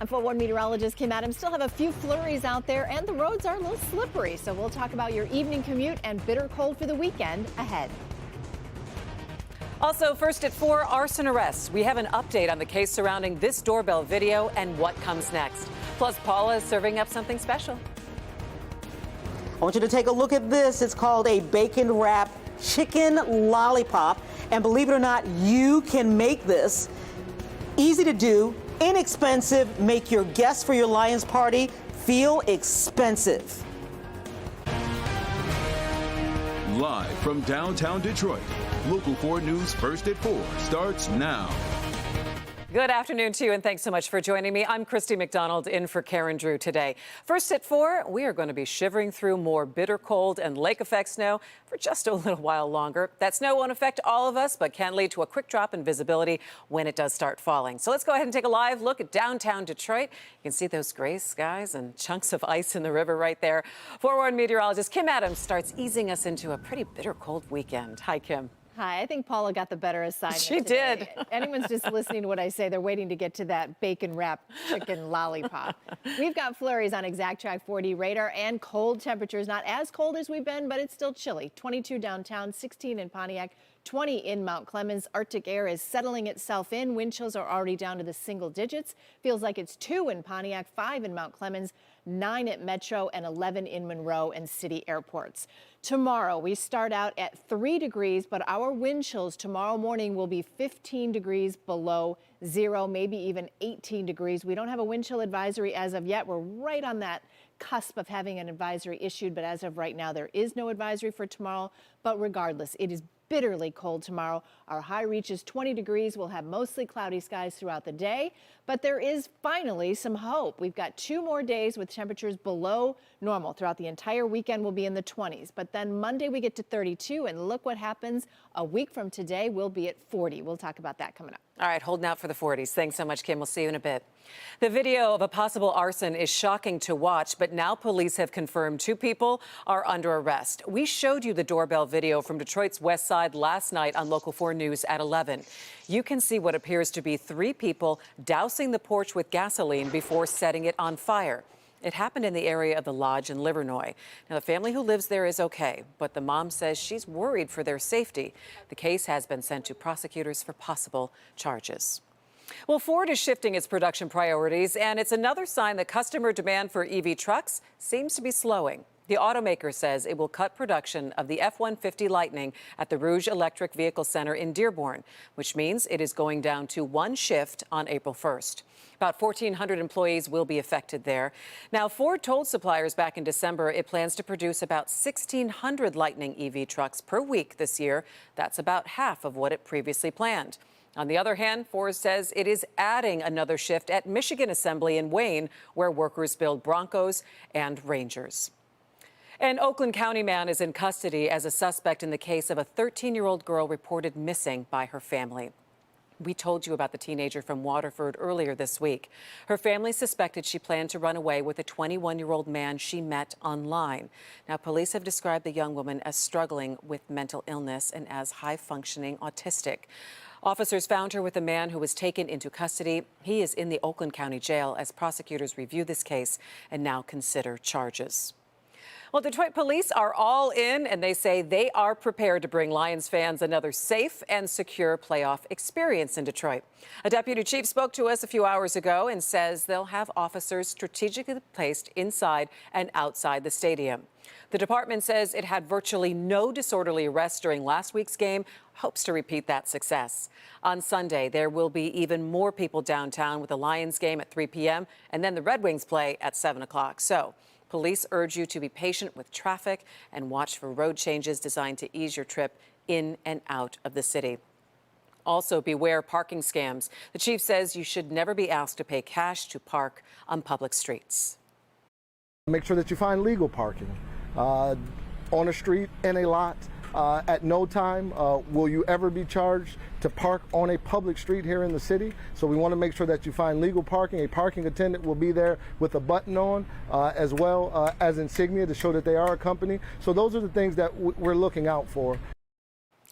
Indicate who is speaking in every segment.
Speaker 1: I'm 4-1 meteorologist Kim Adams. Still have a few flurries out there, and the roads are a little slippery. So we'll talk about your evening commute and bitter cold for the weekend ahead.
Speaker 2: Also, first at 4, arson arrests. We have an update on the case surrounding this doorbell video and what comes next. Plus, Paula is serving up something special.
Speaker 3: I want you to take a look at this. It's called a bacon wrap chicken lollipop. And believe it or not, you can make this. Easy to do, inexpensive, make your guests for your Lions party feel expensive.
Speaker 4: Live from downtown Detroit, Local 4 News First at 4 starts now.
Speaker 2: Good afternoon to you, and thanks so much for joining me. I'm Christy McDonald in for Karen Drew today. First at 4, we are going to be shivering through more bitter cold and lake effect snow for just a little while longer. That snow won't affect all of us, but can lead to a quick drop in visibility when it does start falling. So let's go ahead and take a live look at downtown Detroit. You can see those gray skies and chunks of ice in the river right there. 4-1 meteorologist Kim Adams starts easing us into a pretty bitter cold weekend. Hi, Kim.
Speaker 1: Hi, I think Paula got the better assignment.
Speaker 2: She
Speaker 1: today.
Speaker 2: did.
Speaker 1: Anyone's just listening to what I say, they're waiting to get to that bacon wrapped chicken lollipop. We've got flurries on Exact Track 4D radar and cold temperatures. Not as cold as we've been, but it's still chilly. 22 downtown, 16 in Pontiac, 20 in Mount Clemens. Arctic air is settling itself in. Wind chills are already down to the single digits. Feels like it's 2 in Pontiac, 5 in Mount Clemens, 9 at Metro, and 11 in Monroe and city airports. Tomorrow, we start out at 3 degrees, but our wind chills tomorrow morning will be 15 degrees below zero, maybe even 18 degrees. We don't have a wind chill advisory as of yet. We're right on that cusp of having an advisory issued, but as of right now, there is no advisory for tomorrow. But regardless, it is bitterly cold tomorrow. Our high reaches 20 degrees. We'll have mostly cloudy skies throughout the day, but there is finally some hope. We've got 2 more days with temperatures below normal. Throughout the entire weekend, we'll be in the 20s, but then Monday we get to 32, and look what happens a week from today. We'll be at 40. We'll talk about that coming up.
Speaker 2: All right, holding out for the 40s. Thanks so much, Kim. We'll see you in a bit. The video of a possible arson is shocking to watch, but now police have confirmed 2 people are under arrest. We showed you the doorbell video from Detroit's West Side last night on Local 4 News at 11. You can see what appears to be 3 people dousing the porch with gasoline before setting it on fire. It happened in the area of the Lodge in Livernois. Now, the family who lives there is okay, but the mom says she's worried for their safety. The case has been sent to prosecutors for possible charges. Well, Ford is shifting its production priorities, and it's another sign that customer demand for EV trucks seems to be slowing. The automaker says it will cut production of the F-150 Lightning at the Rouge Electric Vehicle Center in Dearborn, which means it is going down to 1 shift on April 1st. About 1,400 employees will be affected there. Now, Ford told suppliers back in December it plans to produce about 1,600 Lightning EV trucks per week this year. That's about half of what it previously planned. On the other hand, Ford says it is adding another shift at Michigan Assembly in Wayne, where workers build Broncos and Rangers. An Oakland County man is in custody as a suspect in the case of a 13-year-old girl reported missing by her family. We told you about the teenager from Waterford earlier this week. Her family suspected she planned to run away with a 21-year-old man she met online. Now, police have described the young woman as struggling with mental illness and as high-functioning autistic. Officers found her with a man who was taken into custody. He is in the Oakland County Jail as prosecutors review this case and now consider charges. Well, Detroit police are all in, and they say they are prepared to bring Lions fans another safe and secure playoff experience in Detroit. A deputy chief spoke to us a few hours ago and says they'll have officers strategically placed inside and outside the stadium. The department says it had virtually no disorderly arrests during last week's game, hopes to repeat that success. On Sunday, there will be even more people downtown with the Lions game at 3 p.m. and then the Red Wings play at 7 o'clock. So police urge you to be patient with traffic and watch for road changes designed to ease your trip in and out of the city. Also, beware parking scams. The chief says you should never be asked to pay cash to park on public streets.
Speaker 5: Make sure that you find legal parking on a street, in a lot. At no time will you ever be charged to park on a public street here in the city. So we want to make sure that you find legal parking. A parking attendant will be there with a button on, as well as insignia to show that they are a company. So those are the things that we're looking out for.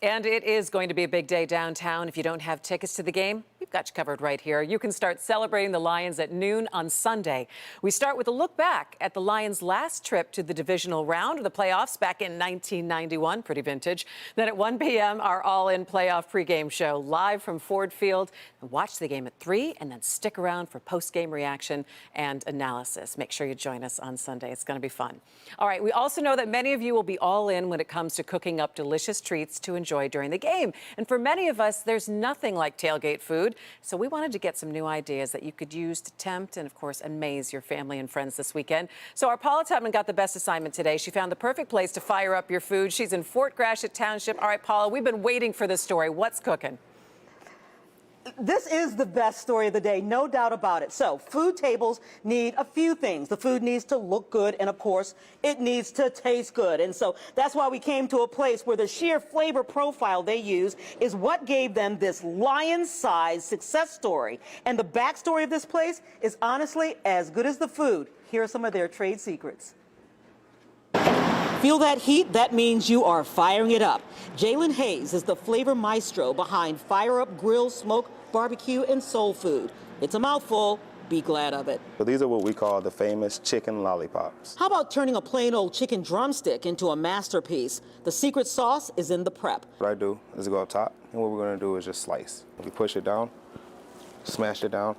Speaker 2: And it is going to be a big day downtown. If you don't have tickets to the game, we We've got you covered right here. You can start celebrating the Lions at noon on Sunday. We start with a look back at the Lions' last trip to the divisional round of the playoffs back in 1991. Pretty vintage. Then at 1 p.m., our all-in playoff pregame show live from Ford Field. And watch the game at 3 and then stick around for post-game reaction and analysis. Make sure you join us on Sunday. It's going to be fun. All right, we also know that many of you will be all in when it comes to cooking up delicious treats to enjoy during the game. And for many of us, there's nothing like tailgate food. So we wanted to get some new ideas that you could use to tempt and, of course, amaze your family and friends this weekend. So our Paula Tubman got the best assignment today. She found the perfect place to fire up your food. She's in Fort Gratiot Township. All right, Paula, we've been waiting for this story. What's cooking?
Speaker 3: This is the best story of the day, no doubt about it. So, food tables need a few things. The food needs to look good, and of course, it needs to taste good. And so that's why we came to a place where the sheer flavor profile they use is what gave them this lion-sized success story. And the backstory of this place is honestly as good as the food. Here are some of their trade secrets. Feel that heat? That means you are firing it up. Jalen Hayes is the flavor maestro behind Fire Up Grill, Smoke, Barbecue, and Soul Food. It's a mouthful. Be glad of it.
Speaker 6: So these are what we call the famous chicken lollipops.
Speaker 3: How about turning a plain old chicken drumstick into a masterpiece? The secret sauce is in the prep.
Speaker 6: What I do is go up top, and what we're going to do is just slice. We push it down, smash it down,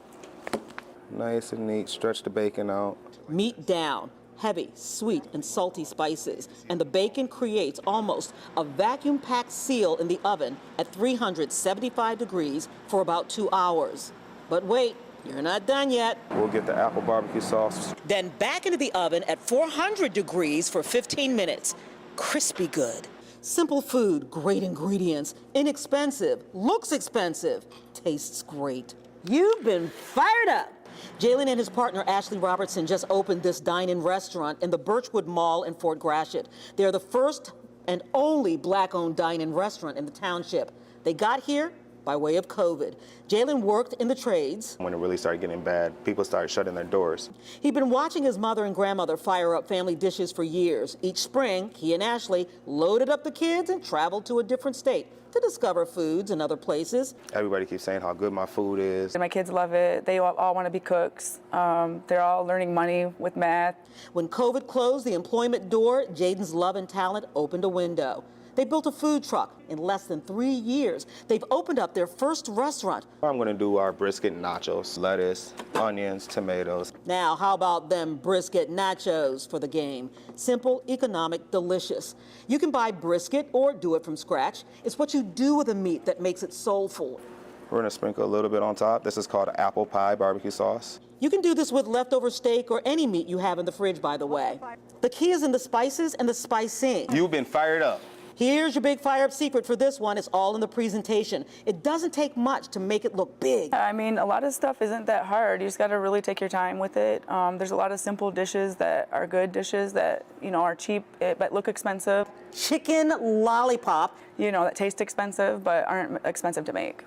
Speaker 6: nice and neat, stretch the bacon out.
Speaker 3: Meat down. Heavy, sweet, and salty spices, and the bacon creates almost a vacuum-packed seal in the oven at 375 degrees for about 2 hours. But wait, you're not done yet.
Speaker 6: We'll get the apple barbecue sauce.
Speaker 3: Then back into the oven at 400 degrees for 15 minutes. Crispy good. Simple food, great ingredients, inexpensive, looks expensive, tastes great. You've been fired up. Jalen and his partner Ashley Robertson just opened this dine-in restaurant in the Birchwood Mall in Fort Gratiot. They're the first and only black-owned dine-in restaurant in the township. They got here by way of COVID. Jalen worked in the trades.
Speaker 6: When it really started getting bad, people started shutting their doors.
Speaker 3: He'd been watching his mother and grandmother fire up family dishes for years. Each spring, he and Ashley loaded up the kids and traveled to a different state to discover foods in other places.
Speaker 6: Everybody keeps saying how good my food is.
Speaker 7: My kids love it. They all want to be cooks. They're all learning money with math.
Speaker 3: When COVID closed the employment door, Jaden's love and talent opened a window. They built a food truck. In less than 3 years, they've opened up their first restaurant.
Speaker 6: I'm going to do our brisket nachos, lettuce, onions, tomatoes.
Speaker 3: Now, how about them brisket nachos for the game? Simple, economic, delicious. You can buy brisket or do it from scratch. It's what you do with the meat that makes it soulful.
Speaker 6: We're going to sprinkle a little bit on top. This is called apple pie barbecue sauce.
Speaker 3: You can do this with leftover steak or any meat you have in the fridge, by the way. The key is in the spices and the spicing.
Speaker 6: You've been fired up.
Speaker 3: Here's your big fire-up secret for this one. It's all in the presentation. It doesn't take much to make it look big.
Speaker 7: I mean, a lot of stuff isn't that hard. You just got to really take your time with it. There's a lot of simple dishes that are good dishes that, are cheap but look expensive.
Speaker 3: Chicken lollipop.
Speaker 7: That taste expensive but aren't expensive to make.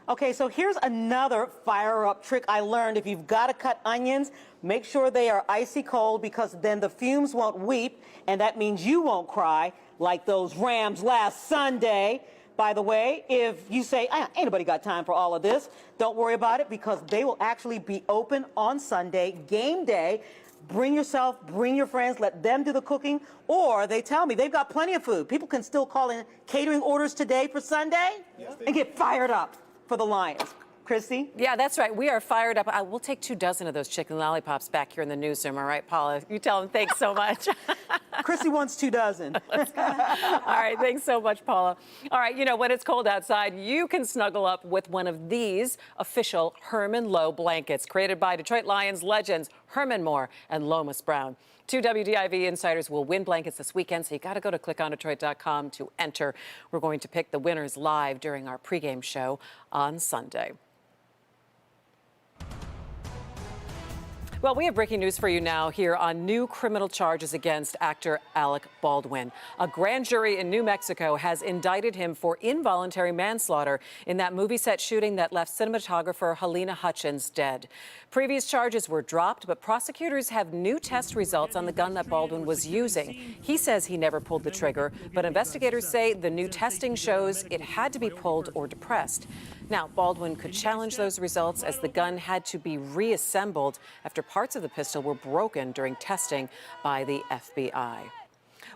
Speaker 3: Okay, so here's another fire-up trick I learned. If you've got to cut onions, make sure they are icy cold because then the fumes won't weep, and that means you won't cry like those Rams last Sunday. By the way, if you say, ain't nobody got time for all of this, don't worry about it because they will actually be open on Sunday, game day. Bring yourself, bring your friends, let them do the cooking, or they tell me they've got plenty of food. People can still call in catering orders today for Sunday and get fired up for the Lions. Christy?
Speaker 2: Yeah, that's right. We are fired up. We'll take 24 of those chicken lollipops back here in the newsroom. All right, Paula? You tell them thanks so much.
Speaker 3: Christy wants 24.
Speaker 2: All right, thanks so much, Paula. All right, when it's cold outside, you can snuggle up with one of these official Herman Lowe blankets created by Detroit Lions legends Herman Moore and Lomas Brown. 2 WDIV insiders will win blankets this weekend, so you got to go to clickondetroit.com to enter. We're going to pick the winners live during our pregame show on Sunday. Well, we have breaking news for you now here on new criminal charges against actor Alec Baldwin. A grand jury in New Mexico has indicted him for involuntary manslaughter in that movie set shooting that left cinematographer Helena Hutchins dead. Previous charges were dropped, but prosecutors have new test results on the gun that Baldwin was using. He says he never pulled the trigger, but investigators say the new testing shows it had to be pulled or depressed. Now, Baldwin could challenge those results as the gun had to be reassembled after parts of the pistol were broken during testing by the FBI.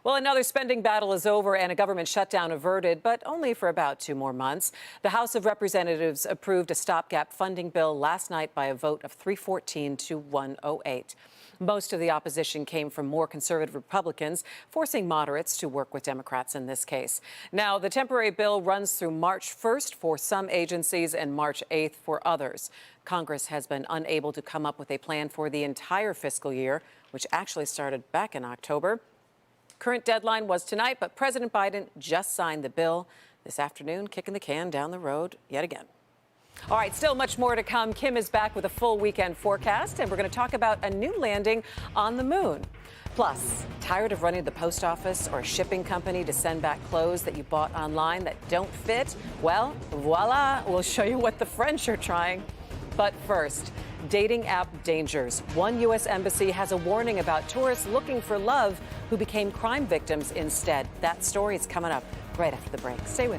Speaker 2: Well, another spending battle is over and a government shutdown averted, but only for about 2 more months. The House of Representatives approved a stopgap funding bill last night by a vote of 314 to 108. Most of the opposition came from more conservative Republicans, forcing moderates to work with Democrats in this case. Now, the temporary bill runs through March 1st for some agencies and March 8th for others. Congress has been unable to come up with a plan for the entire fiscal year, which actually started back in October. Current deadline was tonight, but President Biden just signed the bill this afternoon, kicking the can down the road yet again. All right, still much more to come. Kim is back with a full weekend forecast, and we're going to talk about a new landing on the moon. Plus, tired of running the post office or a shipping company to send back clothes that you bought online that don't fit? Well, voila, we'll show you what the French are trying. But first, dating app dangers. One U.S. embassy has a warning about tourists looking for love who became crime victims instead. That story is coming up right after the break. Stay with us.